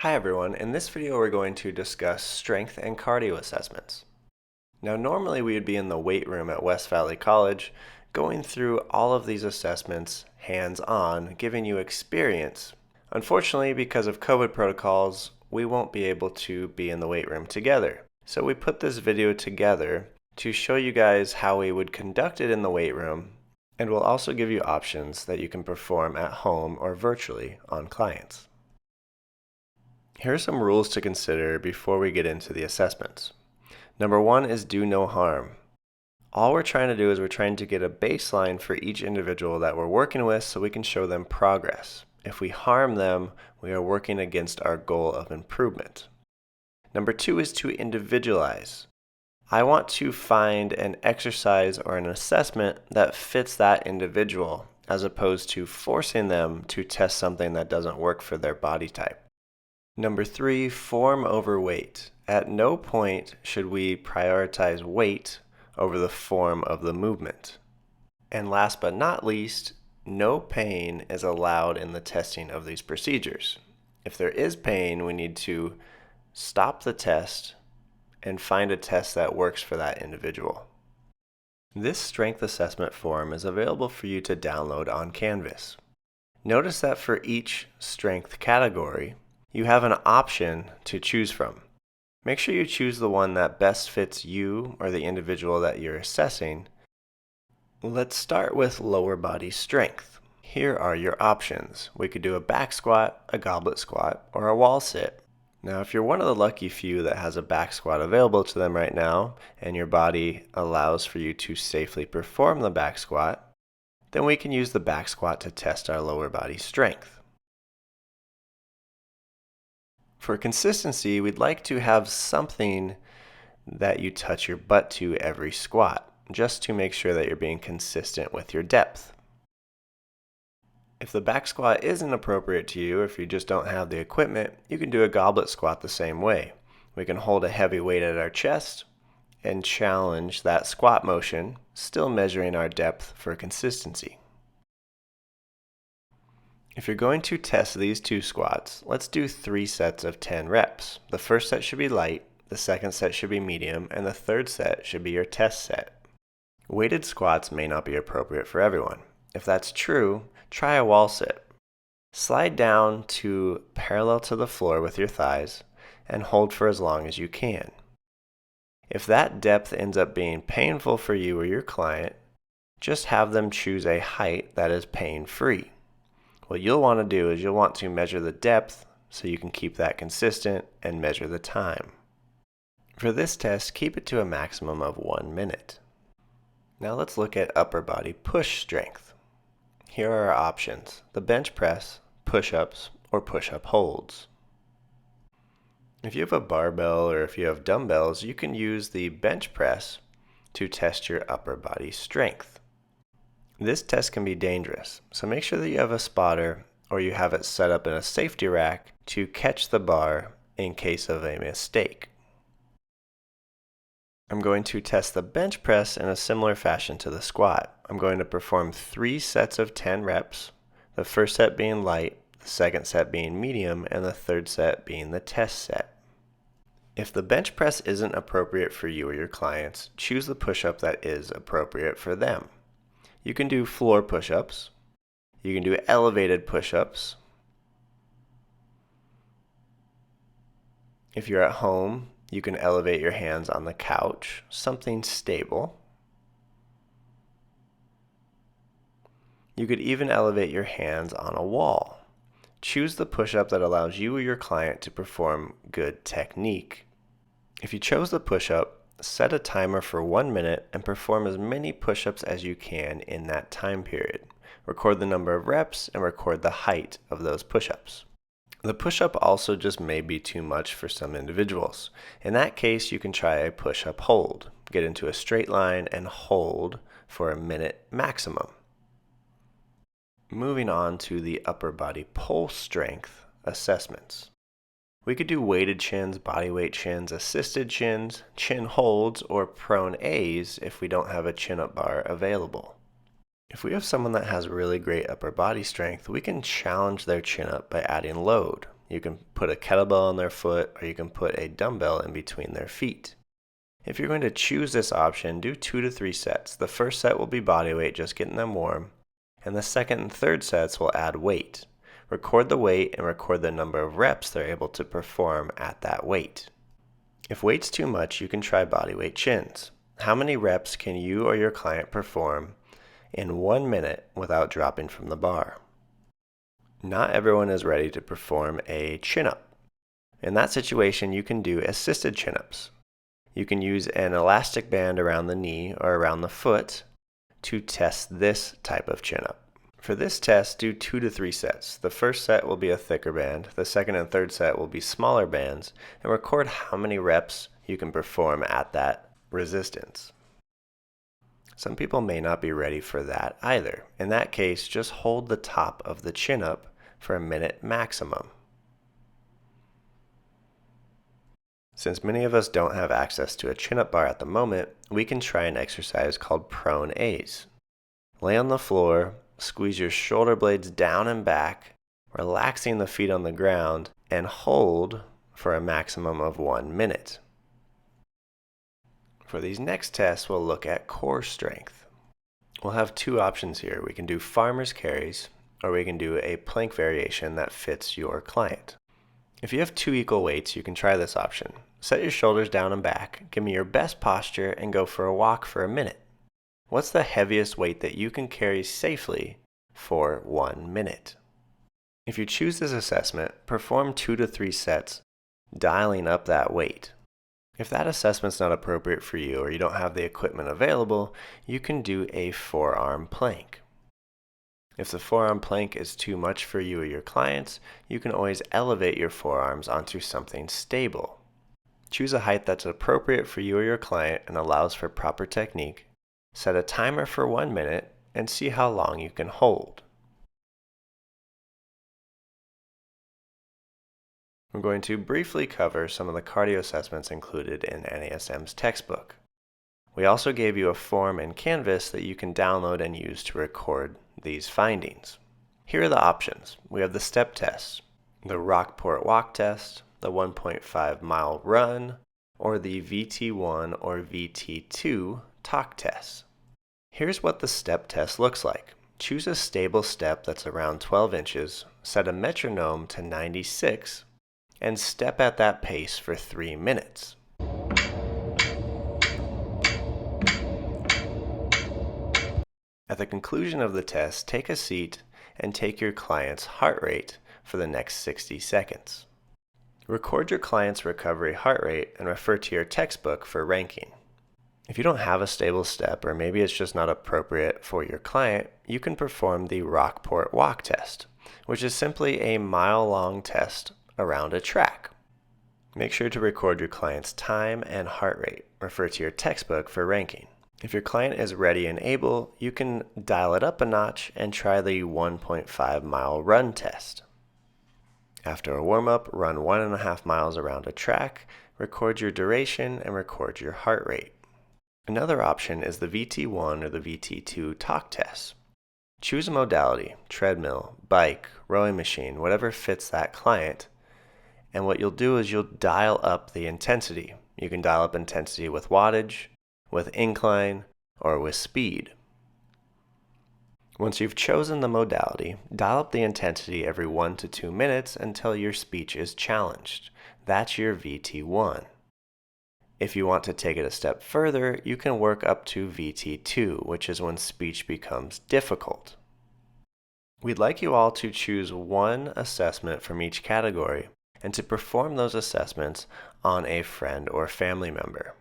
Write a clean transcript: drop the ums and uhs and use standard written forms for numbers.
Hi everyone, in this video we're going to discuss strength and cardio assessments. Now normally we would be in the weight room at West Valley College going through all of these assessments hands-on, giving you experience. Unfortunately, because of COVID protocols, we won't be able to be in the weight room together. So we put this video together to show you guys how we would conduct it in the weight room, and we'll also give you options that you can perform at home or virtually on clients. Here are some rules to consider before we get into the assessments. Number one is do no harm. All we're trying to do is we're trying to get a baseline for each individual that we're working with so we can show them progress. If we harm them, we are working against our goal of improvement. Number two is to individualize. I want to find an exercise or an assessment that fits that individual, as opposed to forcing them to test something that doesn't work for their body type. Number three, form over weight. At no point should we prioritize weight over the form of the movement. And last but not least, no pain is allowed in the testing of these procedures. If there is pain, we need to stop the test and find a test that works for that individual. This strength assessment form is available for you to download on Canvas. Notice that for each strength category, you have an option to choose from. Make sure you choose the one that best fits you or the individual that you're assessing. Let's start with lower body strength. Here are your options. We could do a back squat, a goblet squat, or a wall sit. Now, if you're one of the lucky few that has a back squat available to them right now, and your body allows for you to safely perform the back squat, then we can use the back squat to test our lower body strength. For consistency, we'd like to have something that you touch your butt to every squat, just to make sure that you're being consistent with your depth. If the back squat isn't appropriate to you, or if you just don't have the equipment, you can do a goblet squat the same way. We can hold a heavy weight at our chest and challenge that squat motion, still measuring our depth for consistency. If you're going to test these two squats, let's do 3 sets of 10 reps. The first set should be light, the second set should be medium, and the third set should be your test set. Weighted squats may not be appropriate for everyone. If that's true, try a wall sit. Slide down to parallel to the floor with your thighs and hold for as long as you can. If that depth ends up being painful for you or your client, just have them choose a height that is pain-free. What you'll want to do is you'll want to measure the depth so you can keep that consistent and measure the time. For this test, keep it to a maximum of 1 minute. Now let's look at upper body push strength. Here are our options: the bench press, push-ups, or push-up holds. If you have a barbell or if you have dumbbells, you can use the bench press to test your upper body strength. This test can be dangerous, so make sure that you have a spotter or you have it set up in a safety rack to catch the bar in case of a mistake. I'm going to test the bench press in a similar fashion to the squat. I'm going to perform 3 sets of 10 reps, the first set being light, the second set being medium, and the third set being the test set. If the bench press isn't appropriate for you or your clients, choose the push-up that is appropriate for them. You can do floor push-ups, you can do elevated push-ups. If you're at home, you can elevate your hands on the couch, something stable. You could even elevate your hands on a wall. Choose the push-up that allows you or your client to perform good technique. If you chose the push-up, set a timer for 1 minute and perform as many push-ups as you can in that time period. Record the number of reps and record the height of those push-ups. The push-up also just may be too much for some individuals. In that case, you can try a push-up hold. Get into a straight line and hold for 1 minute maximum. Moving on to the upper body pull strength assessments. We could do weighted chins, body weight chins, assisted chins, chin holds, or prone A's if we don't have a chin-up bar available. If we have someone that has really great upper body strength, we can challenge their chin up by adding load. You can put a kettlebell on their foot, or you can put a dumbbell in between their feet. If you're going to choose this option, do 2 to 3 sets. The first set will be body weight, just getting them warm, and the second and third sets will add weight. Record the weight and record the number of reps they're able to perform at that weight. If weight's too much, you can try body weight chins. How many reps can you or your client perform in 1 minute without dropping from the bar? Not everyone is ready to perform a chin-up. In that situation, you can do assisted chin-ups. You can use an elastic band around the knee or around the foot to test this type of chin-up. For this test, do 2 to 3 sets. The first set will be a thicker band, the second and third set will be smaller bands, and record how many reps you can perform at that resistance. Some people may not be ready for that either. In that case, just hold the top of the chin up for a minute maximum. Since many of us don't have access to a chin-up bar at the moment, we can try an exercise called prone A's. Lay on the floor, squeeze your shoulder blades down and back, relaxing the feet on the ground, and hold for a maximum of 1 minute. For these next tests, we'll look at core strength. We'll have 2 options here. We can do farmer's carries, or we can do a plank variation that fits your client. If you have 2 equal weights, you can try this option. Set your shoulders down and back, give me your best posture, and go for a walk for a minute. What's the heaviest weight that you can carry safely for 1 minute? If you choose this assessment, perform 2 to 3 sets, dialing up that weight. If that assessment's not appropriate for you or you don't have the equipment available, you can do a forearm plank. If the forearm plank is too much for you or your clients, you can always elevate your forearms onto something stable. Choose a height that's appropriate for you or your client and allows for proper technique. Set a timer for 1 minute and see how long you can hold. I'm going to briefly cover some of the cardio assessments included in NASM's textbook. We also gave you a form and canvas that you can download and use to record these findings. Here are the options. We have the step test, the Rockport walk test, the 1.5 mile run, or the VT1 or VT2 talk test. Here's what the step test looks like. Choose a stable step that's around 12 inches, set a metronome to 96, and step at that pace for 3 minutes. At the conclusion of the test, take a seat and take your client's heart rate for the next 60 seconds. Record your client's recovery heart rate and refer to your textbook for ranking. If you don't have a stable step, or maybe it's just not appropriate for your client, you can perform the Rockport walk test, which is simply a mile-long test around a track. Make sure to record your client's time and heart rate. Refer to your textbook for ranking. If your client is ready and able, you can dial it up a notch and try the 1.5 mile run test. After a warm-up, run 1.5 miles around a track, record your duration, and record your heart rate. Another option is the VT1 or the VT2 talk test. Choose a modality, treadmill, bike, rowing machine, whatever fits that client. And what you'll do is you'll dial up the intensity. You can dial up intensity with wattage, with incline, or with speed. Once you've chosen the modality, dial up the intensity every 1 to 2 minutes until your speech is challenged. That's your VT1. If you want to take it a step further, you can work up to VT2, which is when speech becomes difficult. We'd like you all to choose one assessment from each category and to perform those assessments on a friend or family member.